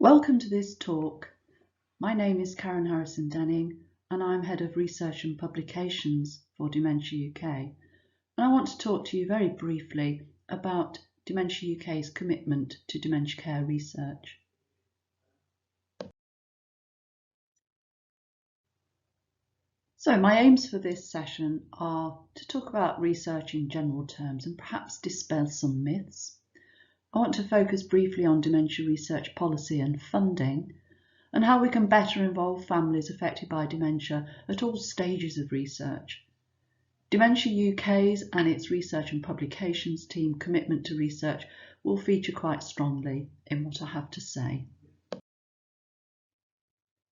Welcome to this talk. My name is Karen Harrison-Denning and I'm Head of Research and Publications for Dementia UK. And I want to talk to you very briefly about Dementia UK's commitment to dementia care research. So my aims for this session are to talk about research in general terms and perhaps dispel some myths. I want to focus briefly on dementia research policy and funding, and how we can better involve families affected by dementia at all stages of research. Dementia UK's and its research and publications team commitment to research will feature quite strongly in what I have to say.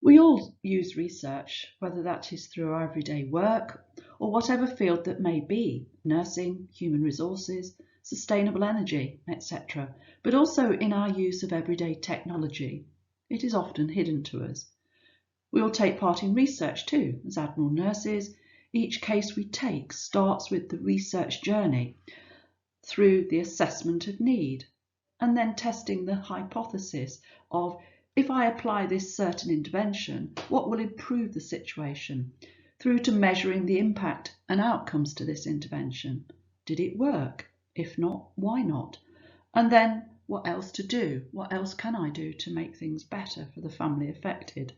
We all use research, whether that is through our everyday work or whatever field that may be, nursing, human resources, sustainable energy, etc., but also in our use of everyday technology. It is often hidden to us. We all take part in research too, as Admiral nurses. Each case we take starts with the research journey through the assessment of need and then testing the hypothesis of, if I apply this certain intervention, what will improve the situation, through to measuring the impact and outcomes to this intervention. Did it work? If not, why not? And then what else to do? What else can I do to make things better for the family affected?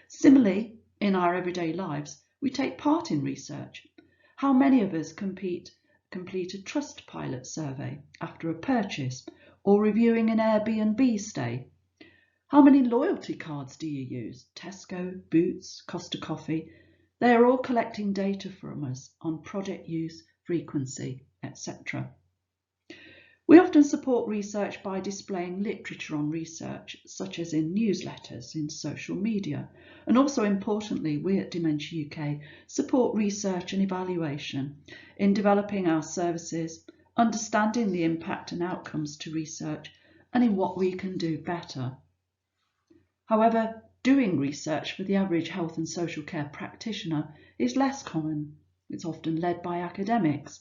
Similarly, in our everyday lives, we take part in research. How many of us complete a trust pilot survey after a purchase or reviewing an Airbnb stay? How many loyalty cards do you use? Tesco, Boots, Costa Coffee. They are all collecting data from us on project use, frequency, etc. We often support research by displaying literature on research, such as in newsletters, in social media, and also importantly, we at Dementia UK support research and evaluation in developing our services, understanding the impact and outcomes to research, and in what we can do better. However, doing research for the average health and social care practitioner is less common. It's often led by academics,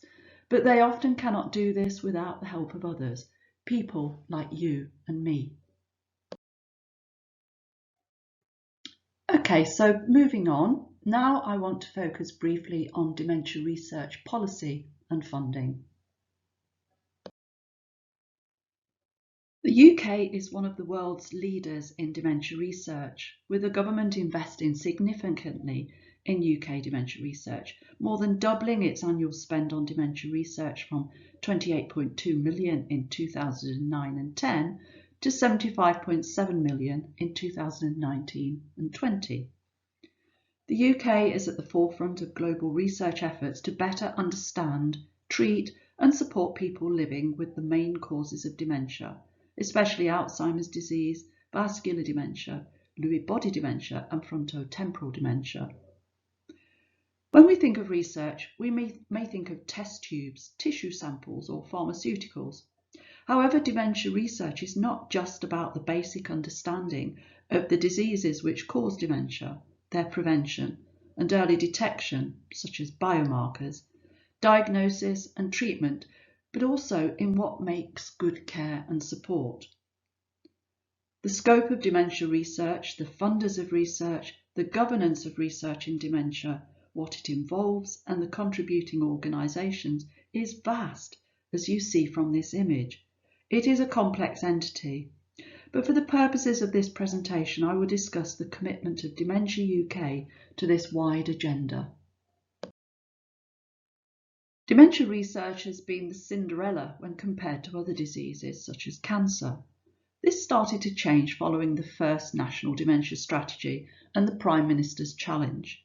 but they often cannot do this without the help of others, people like you and me. Okay, so moving on, now I want to focus briefly on dementia research policy and funding. The UK is one of the world's leaders in dementia research, with the government investing significantly in UK dementia research, more than doubling its annual spend on dementia research from 28.2 million in 2009 and 10 to 75.7 million in 2019 and 20. The UK is at the forefront of global research efforts to better understand, treat and support people living with the main causes of dementia, especially Alzheimer's disease, vascular dementia, Lewy body dementia and frontotemporal dementia. When we think of research, we may think of test tubes, tissue samples or pharmaceuticals. However, dementia research is not just about the basic understanding of the diseases which cause dementia, their prevention and early detection, such as biomarkers, diagnosis and treatment, but also in what makes good care and support. The scope of dementia research, the funders of research, the governance of research in dementia, what it involves and the contributing organisations is vast, as you see from this image. It is a complex entity, but for the purposes of this presentation I will discuss the commitment of Dementia UK to this wide agenda. Dementia research has been the Cinderella when compared to other diseases such as cancer. This started to change following the first National Dementia Strategy and the Prime Minister's Challenge.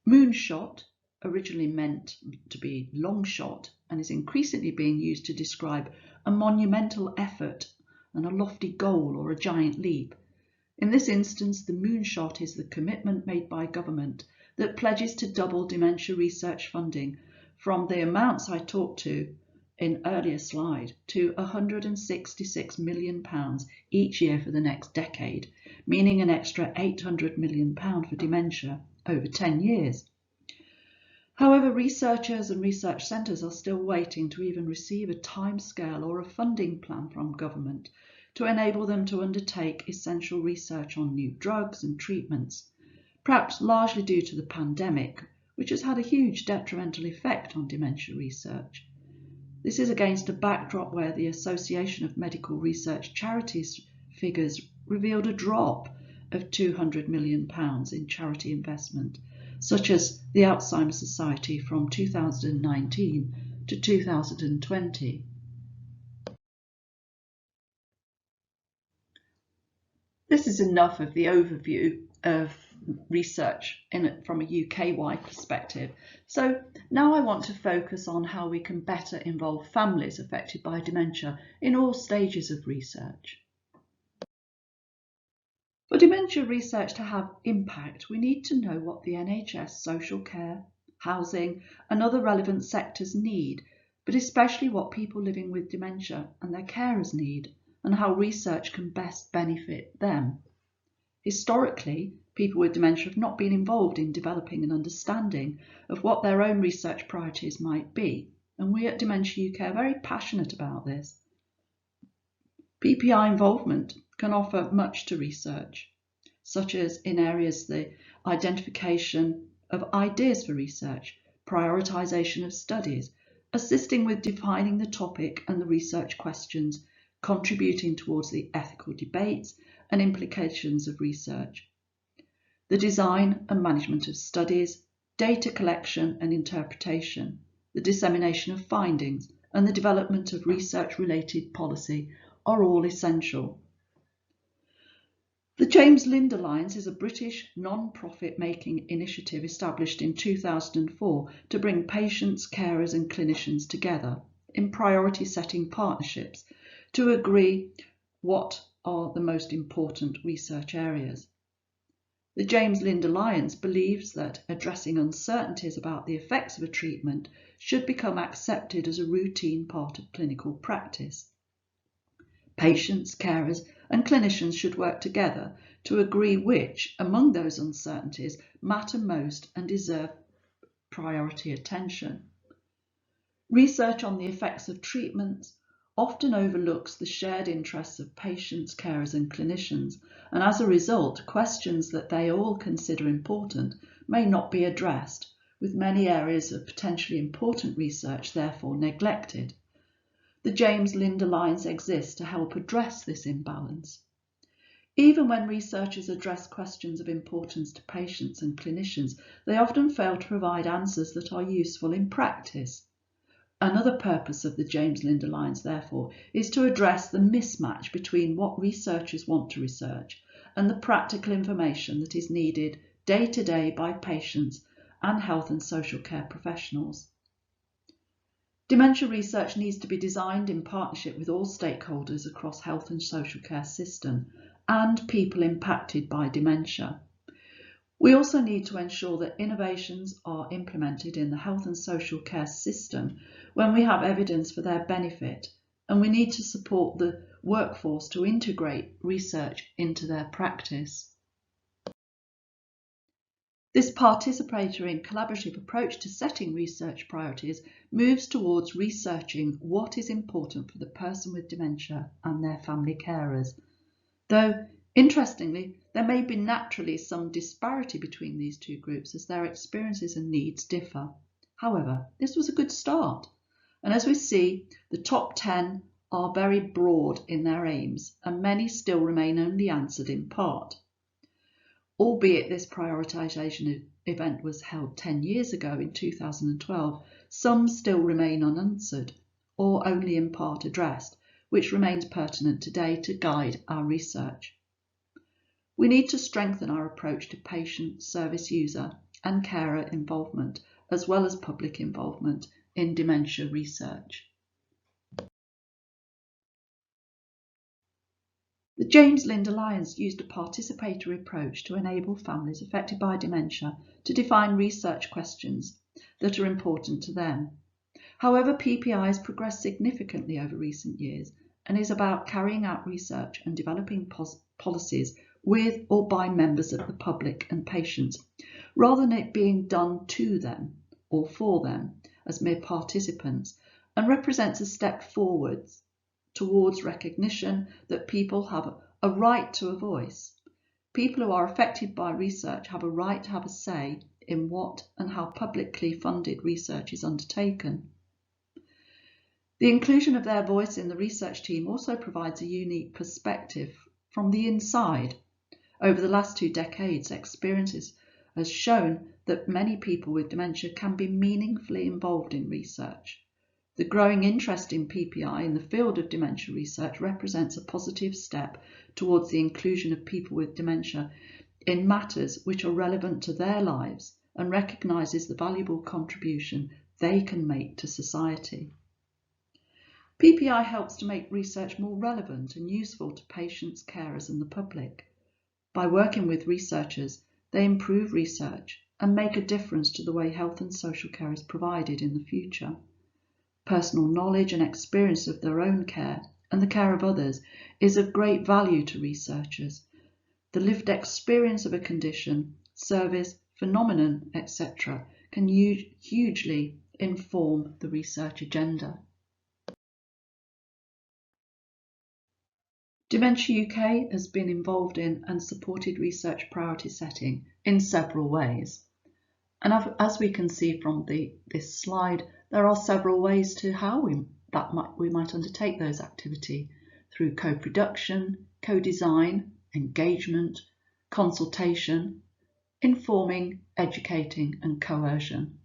Moonshot, originally meant to be long shot, and is increasingly being used to describe a monumental effort and a lofty goal or a giant leap. In this instance, the moonshot is the commitment made by government that pledges to double dementia research funding from the amounts I talked to in earlier slide to £166 million each year for the next decade, meaning an extra £800 million for dementia over 10 years. However, researchers and research centres are still waiting to even receive a timescale or a funding plan from government to enable them to undertake essential research on new drugs and treatments, perhaps largely due to the pandemic, which has had a huge detrimental effect on dementia research. This is against a backdrop where the Association of Medical Research Charities figures revealed a drop of £200 million in charity investment, such as the Alzheimer's Society from 2019 to 2020. This is enough of the overview of research from a UK-wide perspective. So now I want to focus on how we can better involve families affected by dementia in all stages of research. For dementia research to have impact, we need to know what the NHS, social care, housing and other relevant sectors need, but especially what people living with dementia and their carers need, and how research can best benefit them. Historically, people with dementia have not been involved in developing an understanding of what their own research priorities might be, and we at Dementia UK are very passionate about this. PPI involvement can offer much to research, such as in areas the identification of ideas for research, prioritisation of studies, assisting with defining the topic and the research questions, contributing towards the ethical debates and implications of research, the design and management of studies, data collection and interpretation, the dissemination of findings, and the development of research-related policy are all essential. The James Lind Alliance is a British non-profit making initiative established in 2004 to bring patients, carers and clinicians together in priority setting partnerships to agree what are the most important research areas. The James Lind Alliance believes that addressing uncertainties about the effects of a treatment should become accepted as a routine part of clinical practice. Patients, carers and clinicians should work together to agree which, among those uncertainties, matter most and deserve priority attention. Research on the effects of treatments often overlooks the shared interests of patients, carers and clinicians, and as a result, questions that they all consider important may not be addressed, with many areas of potentially important research therefore neglected. The James Lind Alliance exists to help address this imbalance. Even when researchers address questions of importance to patients and clinicians, they often fail to provide answers that are useful in practice. Another purpose of the James Lind Alliance, therefore, is to address the mismatch between what researchers want to research and the practical information that is needed day to day by patients and health and social care professionals. Dementia research needs to be designed in partnership with all stakeholders across health and social care system and people impacted by dementia. We also need to ensure that innovations are implemented in the health and social care system when we have evidence for their benefit, and we need to support the workforce to integrate research into their practice. This participatory and collaborative approach to setting research priorities moves towards researching what is important for the person with dementia and their family carers. Though, interestingly, there may be naturally some disparity between these two groups as their experiences and needs differ. However, this was a good start, and as we see, the top 10 are very broad in their aims, and many still remain only answered in part. Albeit this prioritisation event was held 10 years ago in 2012, some still remain unanswered or only in part addressed, which remains pertinent today to guide our research. We need to strengthen our approach to patient, service user and carer involvement, as well as public involvement in dementia research. The James Lind Alliance used a participatory approach to enable families affected by dementia to define research questions that are important to them. However, PPI has progressed significantly over recent years and is about carrying out research and developing policies with or by members of the public and patients, rather than it being done to them or for them as mere participants, and represents a step forwards towards recognition that people have a right to a voice. People who are affected by research have a right to have a say in what and how publicly funded research is undertaken. The inclusion of their voice in the research team also provides a unique perspective from the inside. Over the last 2 decades, experiences has shown that many people with dementia can be meaningfully involved in research. The growing interest in PPI in the field of dementia research represents a positive step towards the inclusion of people with dementia in matters which are relevant to their lives and recognises the valuable contribution they can make to society. PPI helps to make research more relevant and useful to patients, carers and the public. By working with researchers, they improve research and make a difference to the way health and social care is provided in the future. Personal knowledge and experience of their own care and the care of others is of great value to researchers. The lived experience of a condition, service, phenomenon, etc. can hugely inform the research agenda. Dementia UK has been involved in and supported research priority setting in several ways. And as we can see from this slide, there are several ways to how we might undertake those activities through co-production, co-design, engagement, consultation, informing, educating and coercion.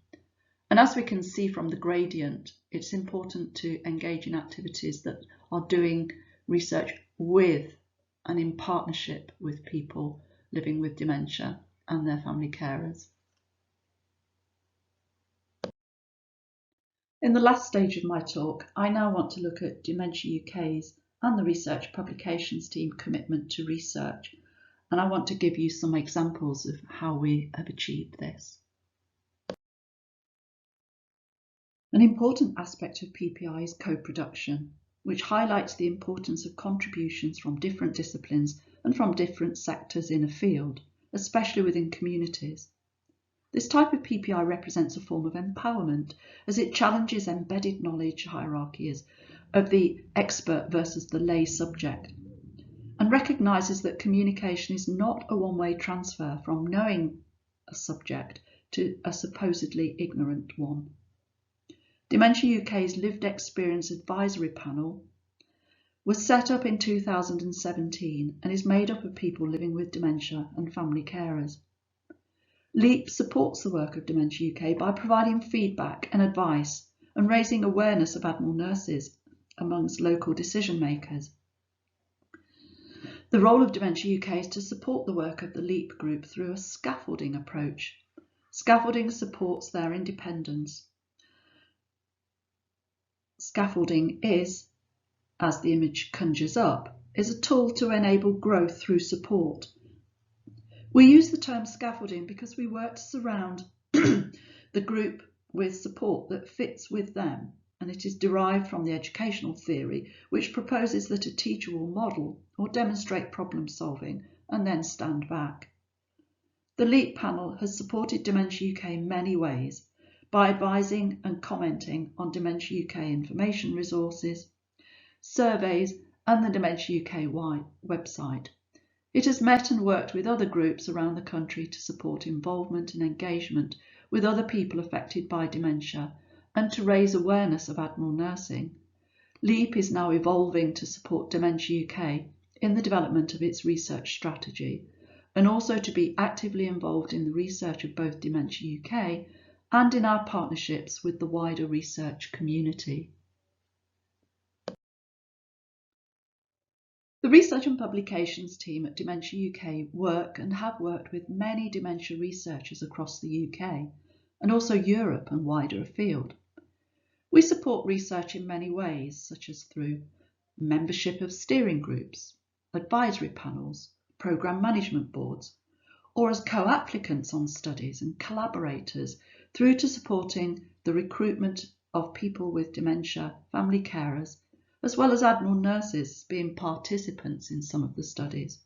And as we can see from the gradient, it's important to engage in activities that are doing research with and in partnership with people living with dementia and their family carers. In the last stage of my talk, I now want to look at Dementia UK's and the research publications team commitment to research, and I want to give you some examples of how we have achieved this. An important aspect of PPI is co-production, which highlights the importance of contributions from different disciplines and from different sectors in a field, especially within communities. This type of PPI represents a form of empowerment as it challenges embedded knowledge hierarchies of the expert versus the lay subject and recognises that communication is not a one-way transfer from knowing a subject to a supposedly ignorant one. Dementia UK's Lived Experience Advisory Panel was set up in 2017 and is made up of people living with dementia and family carers. LEAP supports the work of Dementia UK by providing feedback and advice and raising awareness of Admiral nurses amongst local decision makers. The role of Dementia UK is to support the work of the LEAP group through a scaffolding approach. Scaffolding supports their independence. Scaffolding is, as the image conjures up, is a tool to enable growth through support. We use the term scaffolding because we work to surround the group with support that fits with them, and it is derived from the educational theory which proposes that a teacher will model or demonstrate problem solving and then stand back. The LEAP panel has supported Dementia UK in many ways by advising and commenting on Dementia UK information resources, surveys and the Dementia UK website. It has met and worked with other groups around the country to support involvement and engagement with other people affected by dementia and to raise awareness of Admiral nursing. LEAP is now evolving to support Dementia UK in the development of its research strategy and also to be actively involved in the research of both Dementia UK and in our partnerships with the wider research community. The research and publications team at Dementia UK work and have worked with many dementia researchers across the UK and also Europe and wider afield. We support research in many ways, such as through membership of steering groups, advisory panels, programme management boards, or as co-applicants on studies and collaborators through to supporting the recruitment of people with dementia, family carers, as well as Admiral nurses being participants in some of the studies.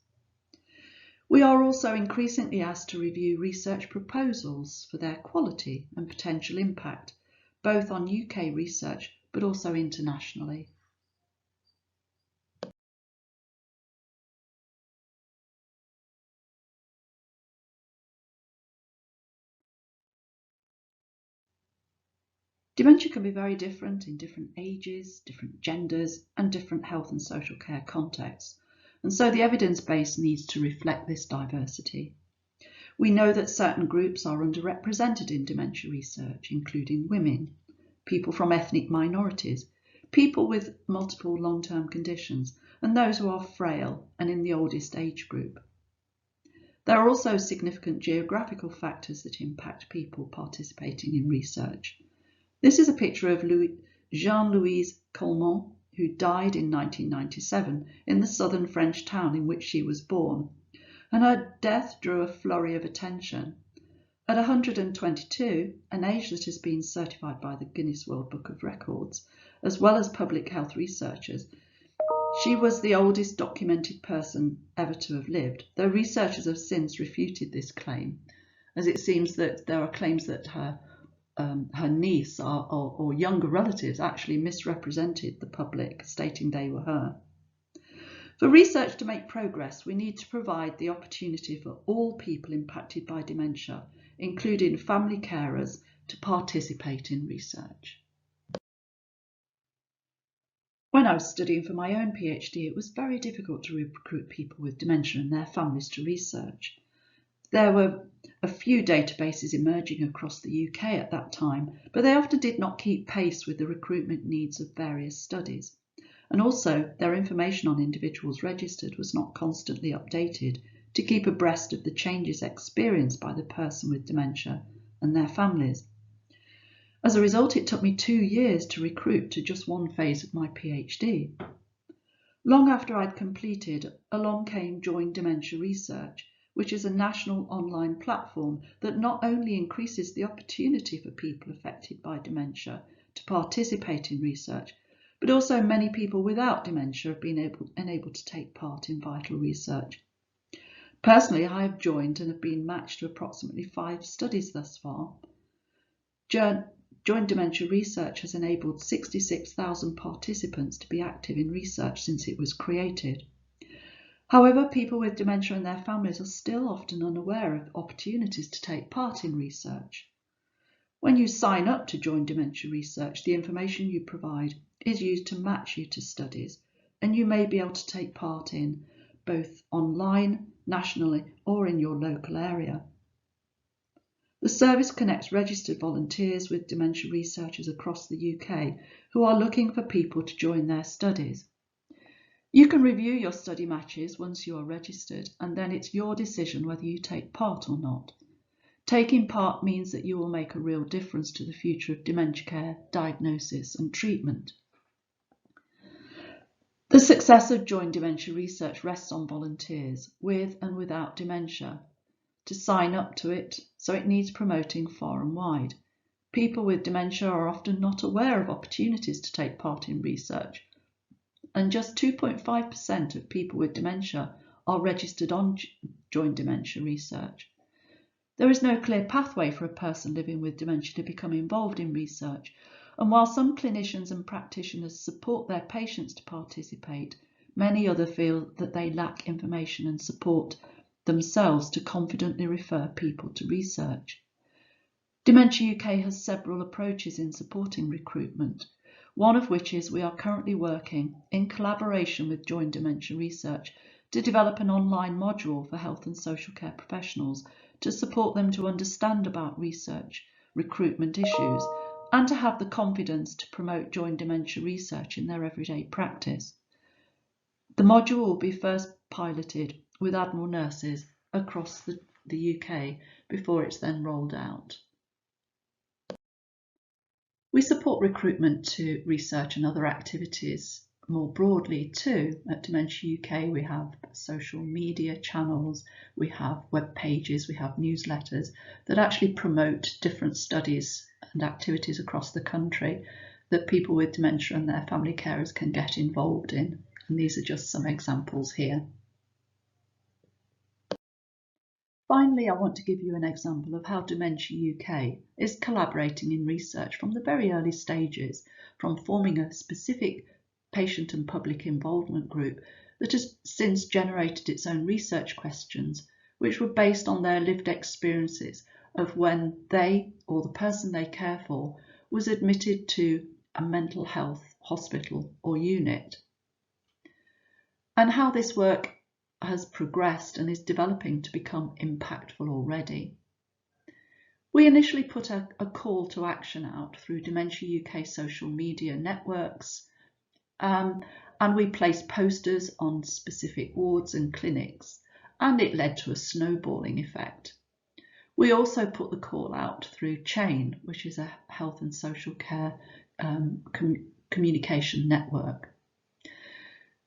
We are also increasingly asked to review research proposals for their quality and potential impact, both on UK research but also internationally. Dementia can be very different in different ages, different genders, and different health and social care contexts, and so the evidence base needs to reflect this diversity. We know that certain groups are underrepresented in dementia research, including women, people from ethnic minorities, people with multiple long-term conditions, and those who are frail and in the oldest age group. There are also significant geographical factors that impact people participating in research. This is a picture of Jean-Louise Coleman, who died in 1997 in the southern French town in which she was born, and her death drew a flurry of attention. At 122, an age that has been certified by the Guinness World Book of Records, as well as public health researchers, she was the oldest documented person ever to have lived, though researchers have since refuted this claim, as it seems that there are claims that her niece or younger relatives actually misrepresented the public, stating they were her. For research to make progress, we need to provide the opportunity for all people impacted by dementia, including family carers, to participate in research. When I was studying for my own PhD, it was very difficult to recruit people with dementia and their families to research. There were a few databases emerging across the UK at that time, but they often did not keep pace with the recruitment needs of various studies. And also, their information on individuals registered was not constantly updated to keep abreast of the changes experienced by the person with dementia and their families. As a result, it took me 2 years to recruit to just one phase of my PhD. Long after I'd completed, along came Join Dementia Research, which is a national online platform that not only increases the opportunity for people affected by dementia to participate in research, but also many people without dementia have been able to take part in vital research. Personally, I have joined and have been matched to approximately 5 studies thus far. Joint Dementia Research has enabled 66,000 participants to be active in research since it was created. However, people with dementia and their families are still often unaware of opportunities to take part in research. When you sign up to Join Dementia Research, the information you provide is used to match you to studies, and you may be able to take part in both online, nationally, or in your local area. The service connects registered volunteers with dementia researchers across the UK who are looking for people to join their studies. You can review your study matches once you are registered, and then it's your decision whether you take part or not. Taking part means that you will make a real difference to the future of dementia care, diagnosis and treatment. The success of Join Dementia Research rests on volunteers with and without dementia to sign up to it, so it needs promoting far and wide. People with dementia are often not aware of opportunities to take part in research, and just 2.5% of people with dementia are registered on Join Dementia Research. There is no clear pathway for a person living with dementia to become involved in research, and while some clinicians and practitioners support their patients to participate, many others feel that they lack information and support themselves to confidently refer people to research. Dementia UK has several approaches in supporting recruitment, one of which is we are currently working in collaboration with Join Dementia Research to develop an online module for health and social care professionals to support them to understand about research, recruitment issues, and to have the confidence to promote Join Dementia Research in their everyday practice. The module will be first piloted with Admiral nurses across the UK before it's then rolled out. We support recruitment to research and other activities more broadly too. At Dementia UK we have social media channels, we have web pages, we have newsletters that actually promote different studies and activities across the country that people with dementia and their family carers can get involved in. And these are just some examples here. Finally, I want to give you an example of how Dementia UK is collaborating in research from the very early stages, from forming a specific patient and public involvement group that has since generated its own research questions, which were based on their lived experiences of when they or the person they care for was admitted to a mental health hospital or unit, and how this work has progressed and is developing to become impactful already. We initially put a call to action out through Dementia UK social media networks, and we placed posters on specific wards and clinics, and it led to a snowballing effect. We also put the call out through Chain, which is a health and social care communication network.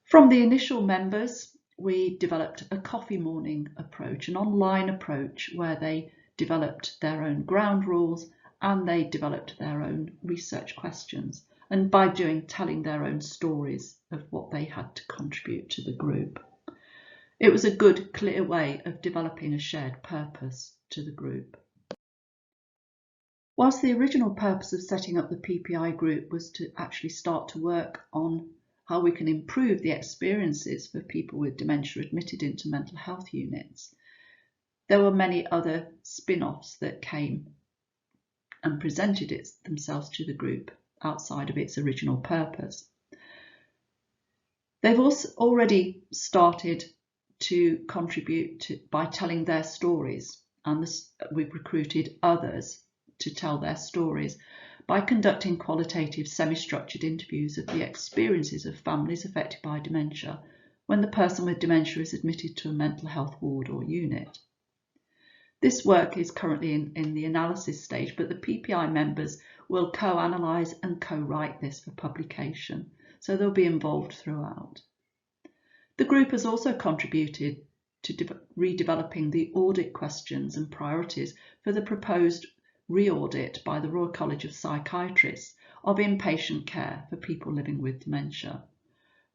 From the initial members, we developed a coffee morning approach, an online approach where they developed their own ground rules and they developed their own research questions, and by telling their own stories of what they had to contribute to the group. It was a good, clear way of developing a shared purpose to the group. Whilst the original purpose of setting up the PPI group was to actually start to work on how we can improve the experiences for people with dementia admitted into mental health units, there were many other spin-offs that came and presented themselves to the group outside of its original purpose. They've also already started to contribute by telling their stories, and we've recruited others to tell their stories by conducting qualitative semi-structured interviews of the experiences of families affected by dementia when the person with dementia is admitted to a mental health ward or unit. This work is currently in the analysis stage, but the PPI members will co-analyse and co-write this for publication, so they'll be involved throughout. The group has also contributed to redeveloping the audit questions and priorities for the proposed re-audit by the Royal College of Psychiatrists of inpatient care for people living with dementia.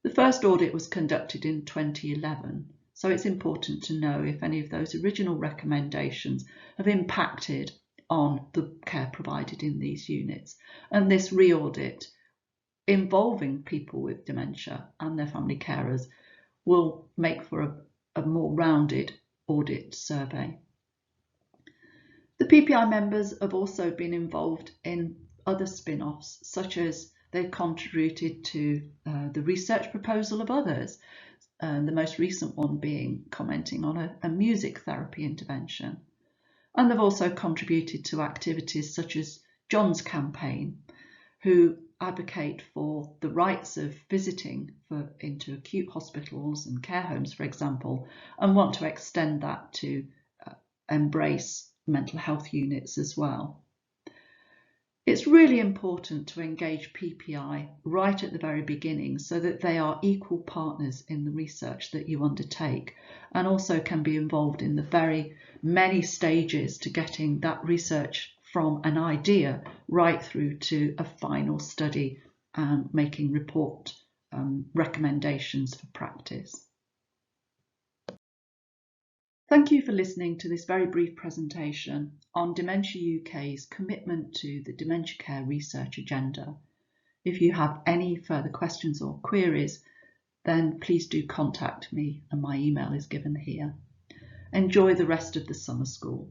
The first audit was conducted in 2011, so it's important to know if any of those original recommendations have impacted on the care provided in these units. And this re-audit involving people with dementia and their family carers will make for a more rounded audit survey. The PPI members have also been involved in other spin-offs, such as they've contributed to the research proposal of others, the most recent one being commenting on a music therapy intervention. And they've also contributed to activities such as John's campaign, who advocate for the rights of visiting into acute hospitals and care homes, for example, and want to extend that to embrace mental health units as well. It's really important to engage PPI right at the very beginning so that they are equal partners in the research that you undertake, and also can be involved in the very many stages to getting that research from an idea right through to a final study and making report recommendations for practice. Thank you for listening to this very brief presentation on Dementia UK's commitment to the dementia care research agenda. If you have any further questions or queries, then please do contact me, and my email is given here. Enjoy the rest of the summer school.